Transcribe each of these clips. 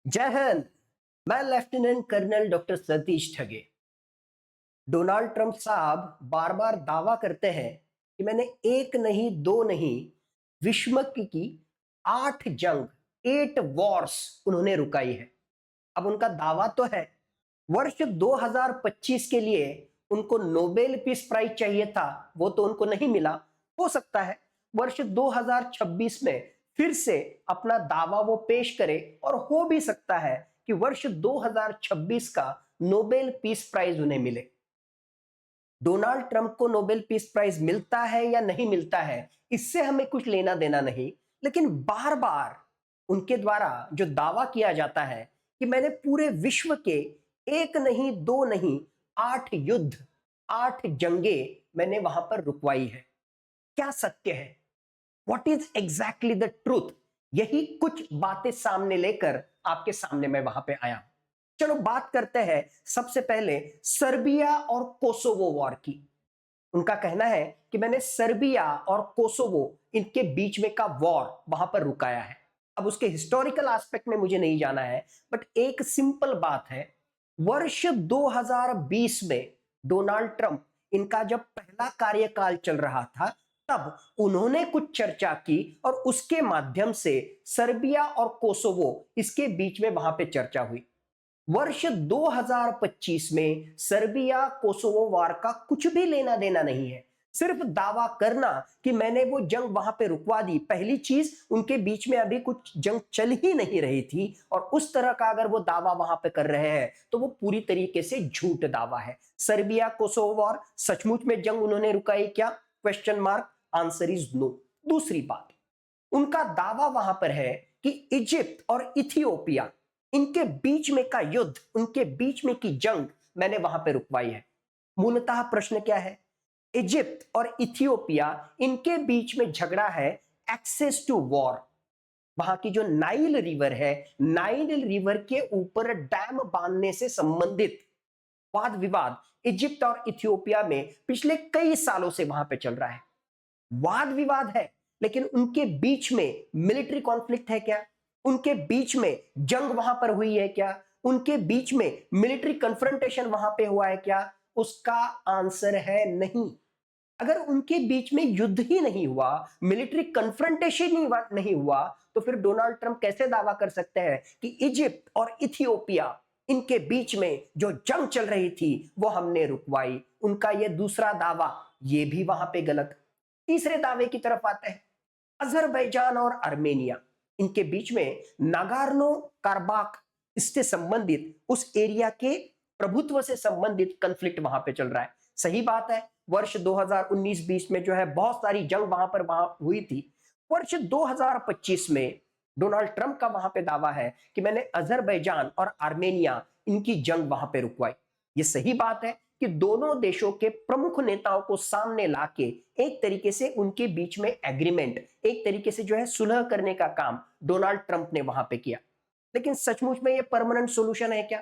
जय हिंद। मैं lieutenant colonel doctor Satish ठगे। डोनाल्ड ट्रंप साहब बार बार दावा करते हैं कि मैंने एक नहीं दो नहीं विश्व की 8 जंग 8 वॉर्स उन्होंने रुकाई है। अब उनका दावा तो है। वर्ष 2025 के लिए उनको नोबेल पीस प्राइज चाहिए था, वो तो उनको नहीं मिला। हो सकता है वर्ष 2026 में फिर से अपना दावा वो पेश करे और हो भी सकता है कि वर्ष 2026 का नोबेल पीस प्राइज उन्हें मिले। डोनाल्ड ट्रंप को नोबेल पीस प्राइज मिलता है या नहीं मिलता है, इससे हमें कुछ लेना देना नहीं। लेकिन बार बार उनके द्वारा जो दावा किया जाता है कि मैंने पूरे विश्व के एक नहीं दो नहीं 8 युद्ध 8 जंगे मैंने वहां पर रुकवाई है। क्या सत्य है? What is exactly the truth? यही कुछ बातें सामने लेकर आपके सामने मैं वहां पे आया हूं। चलो बात करते हैं सबसे पहले सर्बिया और कोसोवो वॉर की। उनका कहना है कि मैंने सर्बिया और कोसोवो इनके बीच में का वॉर वहां पर रुकाया है। अब उसके हिस्टोरिकल एस्पेक्ट में मुझे नहीं जाना है, बट एक सिंपल बात है। वर्ष 2020 में डोनाल्ड ट्रंप इनका जब पहला कार्यकाल चल रहा था, तब उन्होंने कुछ चर्चा की और उसके माध्यम से सर्बिया और कोसोवो इसके बीच में वहां पे चर्चा हुई। वर्ष 2025 में सर्बिया कोसोवो वार का कुछ भी लेना देना नहीं है। सिर्फ दावा करना कि मैंने वो जंग वहां पे रुकवा दी। पहली चीज, उनके बीच में अभी कुछ जंग चल ही नहीं रही थी और उस तरह का अगर वो दावा वहां पे कर रहे हैं तो वो पूरी तरीके से झूठ दावा है। सर्बिया कोसोवो वार सचमुच में जंग उन्होंने रुकाई क्या? Question mark. Answer is no. दूसरी बात, उनका दावा वहां पर है कि इजिप्ट और इथियोपिया इनके बीच में का युद्ध, उनके बीच में की जंग मैंने वहां पे रुकवाई है। मूलतः प्रश्न क्या है? इजिप्ट और इथियोपिया इनके बीच में झगड़ा है एक्सेस टू वॉर। वहां की जो नाइल रिवर है, नाइल रिवर के ऊपर डैम बांधने से संबंधित वाद विवाद इजिप्ट और इथियोपिया में पिछले कई सालों से वहां पे चल रहा है। वाद विवाद है, लेकिन उनके बीच में मिलिट्री कॉन्फ्लिक्ट है क्या? उनके बीच में जंग वहां पर हुई है क्या? उनके बीच में मिलिट्री कन्फ्रंटेशन वहां पे हुआ है क्या? उसका आंसर है नहीं। अगर उनके बीच में युद्ध ही नहीं हुआ, मिलिट्री कन्फ्रंटेशन ही नहीं हुआ, तो फिर डोनाल्ड ट्रंप कैसे दावा कर सकते हैं कि इजिप्ट और इथियोपिया इनके बीच में जो जंग चल रही थी वो हमने रुकवाई? उनका यह दूसरा दावा ये भी वहां पे गलत। तीसरे दावे की तरफ आते हैं। अजरबैजान और आर्मेनिया इनके बीच में नागार्नो कारबाख इससे संबंधित उस एरिया के प्रभुत्व से संबंधित कॉन्फ्लिक्ट वहां पे चल रहा है। सही बात है, वर्ष 2019-20 में जो है बहुत सारी जंग वहां हुई थी। वर्ष 2025 में डोनाल्ड ट्रंप का वहां पे दावा है कि मैंने अजरबैजान और आर्मेनिया इनकी जंग वहां पे रुकवाई। ये सही बात है कि दोनों देशों के प्रमुख नेताओं को सामने लाके एक तरीके से उनके बीच में एग्रीमेंट, एक तरीके से जो है सुलह करने का काम डोनाल्ड ट्रंप ने वहां पे किया। लेकिन सचमुच में ये परमानेंट सॉल्यूशन है क्या?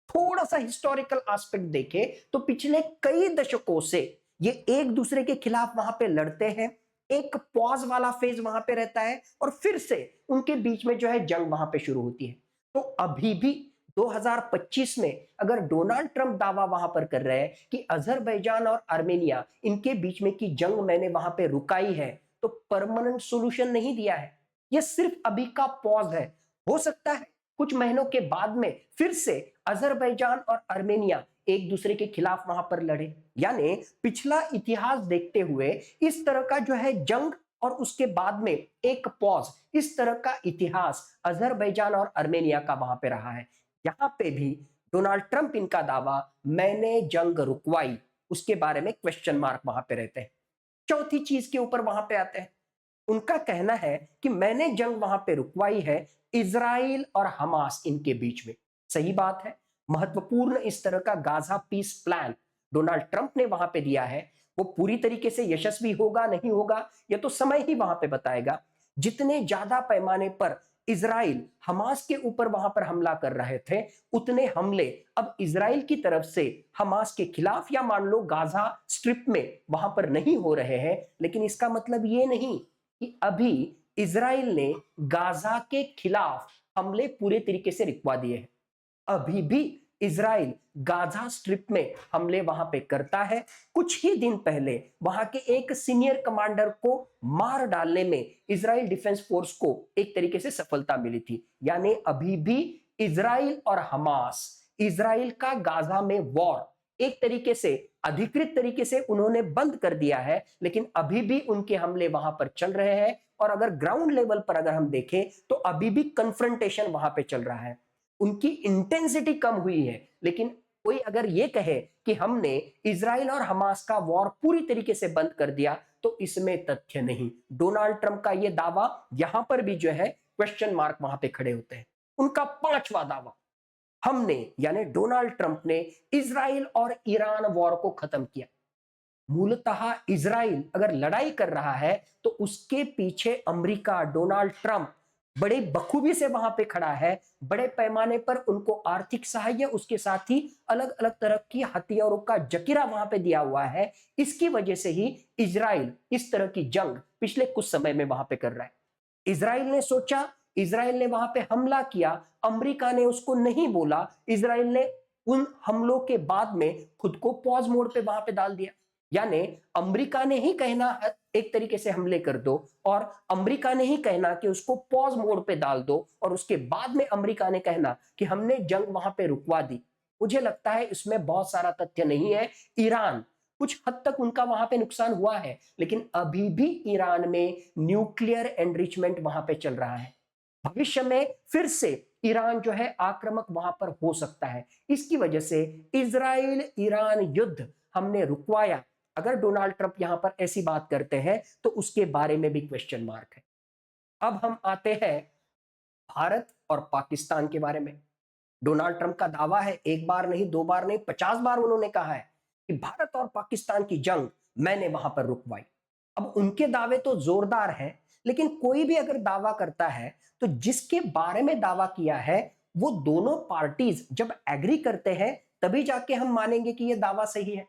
थोड़ा सा हिस्टोरिकल एस्पेक्ट देखे तो पिछले कई दशकों से ये एक दूसरे के खिलाफ वहां पे लड़ते हैं। एक पॉज वाला फेज वहां पे रहता है और फिर से उनके बीच में जो है जंग वहां पे शुरू होती है। तो अभी भी 2025 में अगर डोनाल्ड ट्रंप दावा वहां पर कर रहे हैं कि अजरबैजान और आर्मेनिया इनके बीच में की जंग मैंने वहां पे रुकाई है, तो परमानेंट सॉल्यूशन नहीं दिया है। यह सिर्फ अभी का पॉज है। हो सकता है कुछ महीनों के बाद में फिर से अजरबैजान और आर्मेनिया एक दूसरे के खिलाफ वहां पर लड़े। यानी पिछला इतिहास देखते हुए इस तरह का जो है जंग और उसके बाद में एक पॉज, इस तरह का इतिहास अजरबैजान और आर्मेनिया का वहां पे रहा है। यहां पे भी डोनाल्ड ट्रंप इनका दावा मैंने जंग रुकवाई, उसके बारे में क्वेश्चन मार्क वहां पे रहते हैं। चौथी चीज के ऊपर वहां पे आते हैं। उनका कहना है कि मैंने जंग वहां पे रुकवाई है इजराइल और हमास इनके बीच में। सही बात है। महत्वपूर्ण इस तरह का Gaza peace plan Donald Trump ने वहां पे दिया है। वो पूरी तरीके से यशस्वी होगा नहीं होगा ये तो समय ही वहां पे बताएगा। जितने ज्यादा पैमाने पर इजराइल हमास के ऊपर वहां पर हमला कर रहे थे, उतने हमले अब इजराइल की तरफ से हमास के खिलाफ या मान लो गाजा स्ट्रिप में वहां पर नहीं हो रहे हैं। लेकिन इसका मतलब ये नहीं कि अभी इजराइल ने गाजा के खिलाफ हमले पूरे तरीके से रुकवा दिए हैं। अभी भी इजराइल गाजा स्ट्रिप में हमले वहां पे करता है। कुछ ही दिन पहले वहां के एक सीनियर कमांडर को मार डालने में इजराइल डिफेंस फोर्स को एक तरीके से सफलता मिली थी। यानी अभी भी इजराइल और हमास, इजराइल का गाजा में वॉर एक तरीके से अधिकृत तरीके से उन्होंने बंद कर दिया है, लेकिन अभी भी उनके हमले वहां पर चल रहे हैं। और अगर ग्राउंड लेवल पर अगर हम देखें तो अभी भी कन्फ्रंटेशन वहां पे चल रहा है। उनकी इंटेंसिटी कम हुई है, लेकिन कोई अगर ये कहे कि हमने इजराइल और हमास का वॉर पूरी तरीके से बंद कर दिया तो इसमें तथ्य नहीं। डोनाल्ड ट्रंप का यह दावा यहां पर भी जो है क्वेश्चन मार्क वहां पे खड़े होते हैं। उनका पांचवा दावा, हमने यानी डोनाल्ड ट्रंप ने इजराइल और ईरान वॉर को खत्म किया। मूलतः इजराइल अगर लड़ाई कर रहा है तो उसके पीछे अमेरिका, डोनाल्ड ट्रंप बड़े बखूबी से वहां पे खड़ा है। बड़े पैमाने पर उनको आर्थिक सहायता, उसके साथ ही अलग अलग तरह की हथियारों का जखीरा वहां पे दिया हुआ है। इसकी वजह से ही इजराइल इस तरह की जंग पिछले कुछ समय में वहां पे कर रहा है। इजराइल ने सोचा, इजराइल ने वहां पे हमला किया, अमेरिका ने उसको नहीं बोला। इजराइल ने उन हमलों के बाद में खुद को पॉज मोड पे वहां पे डाल दिया। यानी अमेरिका ने ही कहना एक तरीके से हमले कर दो और अमेरिका ने ही कहना कि उसको पॉज मोड पे डाल दो, और उसके बाद में अमेरिका ने कहना कि हमने जंग वहां पे रुकवा दी। मुझे लगता है इसमें बहुत सारा तथ्य नहीं है। ईरान कुछ हद तक उनका वहां पे नुकसान हुआ है, लेकिन अभी भी ईरान में न्यूक्लियर एनरिचमेंट वहां पे चल रहा है। भविष्य में फिर से ईरान जो है आक्रामक वहां पर हो सकता है। इसकी वजह से इजराइल ईरान युद्ध हमने रुकवाया। अगर डोनाल्ड ट्रंप यहां पर ऐसी बात करते हैं तो उसके बारे में भी क्वेश्चन मार्क है। अब हम आते हैं भारत और पाकिस्तान के बारे में। डोनाल्ड ट्रंप का दावा है, एक बार नहीं, दो बार नहीं, 50 बार उन्होंने कहा है कि भारत और पाकिस्तान की जंग मैंने वहां पर रुकवाई। अब उनके दावे तो जोरदार हैं, लेकिन कोई भी अगर दावा करता है तो जिसके बारे में दावा किया है वो दोनों पार्टीज जब एग्री करते हैं तभी जाके हम मानेंगे कि यह दावा सही है।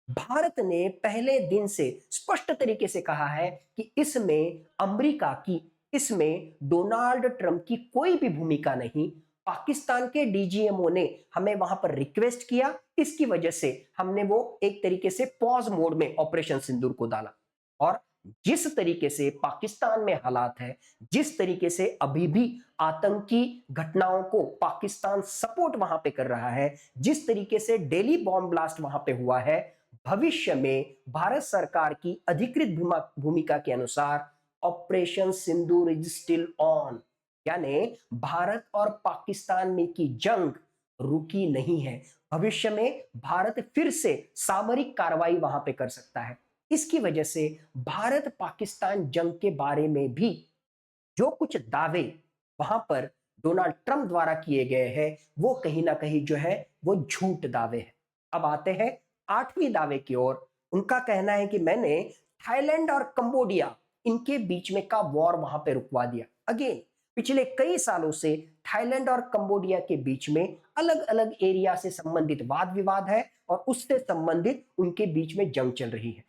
भारत ने पहले दिन से स्पष्ट तरीके से कहा है कि इसमें अमेरिका की, इसमें डोनाल्ड ट्रंप की कोई भी भूमिका नहीं। पाकिस्तान के डीजीएमओ ने हमें वहां पर रिक्वेस्ट किया, इसकी वजह से हमने वो एक तरीके से पॉज मोड में ऑपरेशन सिंदूर को डाला। और जिस तरीके से पाकिस्तान में हालात है, जिस तरीके से अभी भी आतंकी घटनाओं को पाकिस्तान सपोर्ट वहां पे कर रहा है, जिस तरीके से दिल्ली बॉम्ब ब्लास्ट वहां पे हुआ है, भविष्य में भारत सरकार की अधिकृत भूमिका के अनुसार operation Sindoor is still on. यानी भारत और पाकिस्तान में की जंग रुकी नहीं है। भविष्य में भारत फिर से सामरिक कार्रवाई वहां पे कर सकता है। इसकी वजह से भारत पाकिस्तान जंग के बारे में भी जो कुछ दावे वहां पर डोनाल्ड ट्रंप द्वारा किए गए हैं वो कहीं ना कहीं जो है वो झूठ दावे हैं। अब आते हैं आठवीं दावे की ओर। उनका कहना है कि मैंने थाईलैंड और कंबोडिया इनके बीच में का वॉर वहां पे रुकवा दिया। अगेन पिछले कई सालों से थाईलैंड और कंबोडिया के बीच में अलग अलग एरिया से संबंधित वाद विवाद है और उससे संबंधित उनके बीच में जंग चल रही है।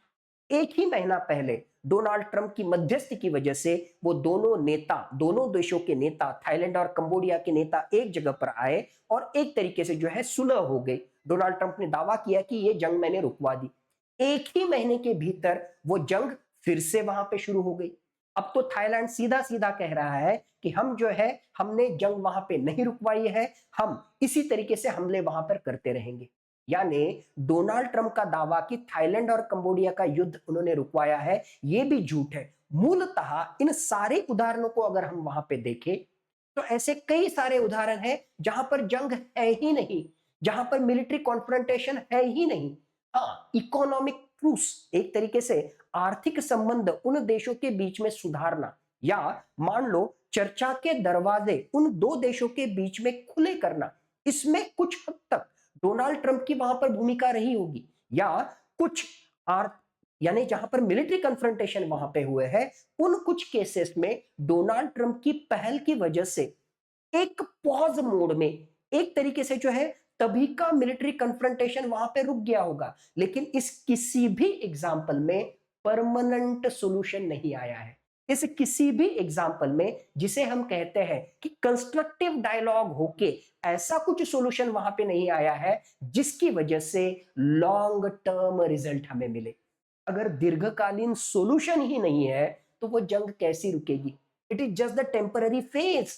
एक ही महीना पहले डोनाल्ड ट्रंप की मध्यस्थी की वजह से वो दोनों नेता, दोनों देशों के नेता, थाईलैंड और कंबोडिया के नेता एक जगह पर आए और एक तरीके से जो है सुलह हो गई। डोनाल्ड ट्रंप ने दावा किया कि ये जंग मैंने रुकवा दी। एक ही महीने के भीतर वो जंग फिर से वहां पे शुरू हो गई। अब तो थाईलैंड सीधा सीधा कह रहा है कि हम जो है हमने जंग वहां पे नहीं रुकवाई है, हम इसी तरीके से हमले वहां पर करते रहेंगे। यानी डोनाल्ड ट्रंप का दावा कि थाईलैंड और कंबोडिया का युद्ध उन्होंने रुकवाया है, यह भी झूठ है। मूलतः इन सारे उदाहरणों को अगर हम वहां पे देखें तो ऐसे कई सारे उदाहरण हैं जहां पर जंग है ही नहीं, जहां पर मिलिट्री कॉन्फ्रंटेशन है ही नहीं। हाँ, इकोनॉमिक ट्रूस, एक तरीके से आर्थिक संबंध उन देशों के बीच में सुधारना, या मान लो चर्चा के दरवाजे उन दो देशों के बीच में खुले करना, इसमें कुछ हद तक डोनाल्ड ट्रंप की वहां पर भूमिका रही होगी। या कुछ यानी जहां पर मिलिट्री कन्फ्रंटेशन वहां पे हुए हैं उन कुछ केसेस में डोनाल्ड ट्रंप की पहल की वजह से एक पॉज मोड में एक तरीके से जो है तभी का मिलिट्री कन्फ्रंटेशन वहां पे रुक गया होगा। लेकिन इस किसी भी एग्जाम्पल में परमानेंट सॉल्यूशन नहीं आया है। इस किसी भी एग्जाम्पल में जिसे हम कहते हैं कि कंस्ट्रक्टिव डायलॉग होके ऐसा कुछ सॉल्यूशन वहां पे नहीं आया है जिसकी वजह से लॉन्ग टर्म रिजल्ट हमें मिले। अगर दीर्घकालीन सॉल्यूशन ही नहीं है तो वो जंग कैसी रुकेगी? It is just the temporary phase.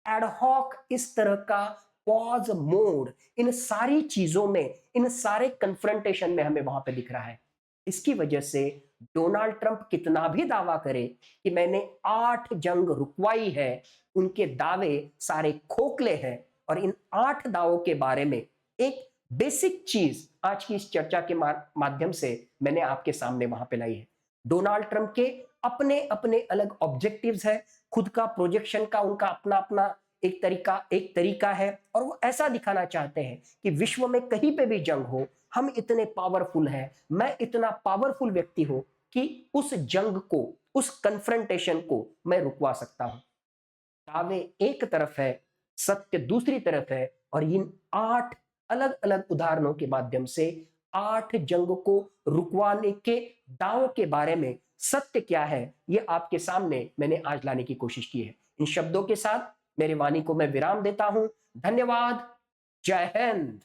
Ad hoc इस तरह का पॉज मोड इन सारी चीजों में, इन सारे कन्फ्रंटेशन में हमें वहां पे दिख रहा है। इसकी वजह से डोनाल्ड ट्रंप कितना भी दावा करे कि मैंने 8 जंग रुकवाई है, उनके दावे सारे खोखले हैं। और इन 8 दावों के बारे में एक बेसिक चीज आज की इस चर्चा के माध्यम से मैंने आपके सामने वहां पे लाई है। डोनाल्ड ट्रंप के अपने अपने अलग ऑब्जेक्टिव्स है, खुद का प्रोजेक्शन का उनका अपना अपना एक तरीका है, और वो ऐसा दिखाना चाहते हैं कि विश्व में कहीं पे भी जंग हो, हम इतने पावरफुल हैं, मैं इतना पावरफुल व्यक्ति हूं कि उस जंग को, उस कन्फ्रंटेशन को मैं रुकवा सकता हूं। दावे एक तरफ है, सत्य दूसरी तरफ है, और इन 8 अलग अलग उदाहरणों के माध्यम से 8 जंग को रुकवाने के दावों के बारे में सत्य क्या है ये आपके सामने मैंने आज लाने की कोशिश की है। इन शब्दों के साथ मेरी वाणी को मैं विराम देता हूं। धन्यवाद। जय हिंद।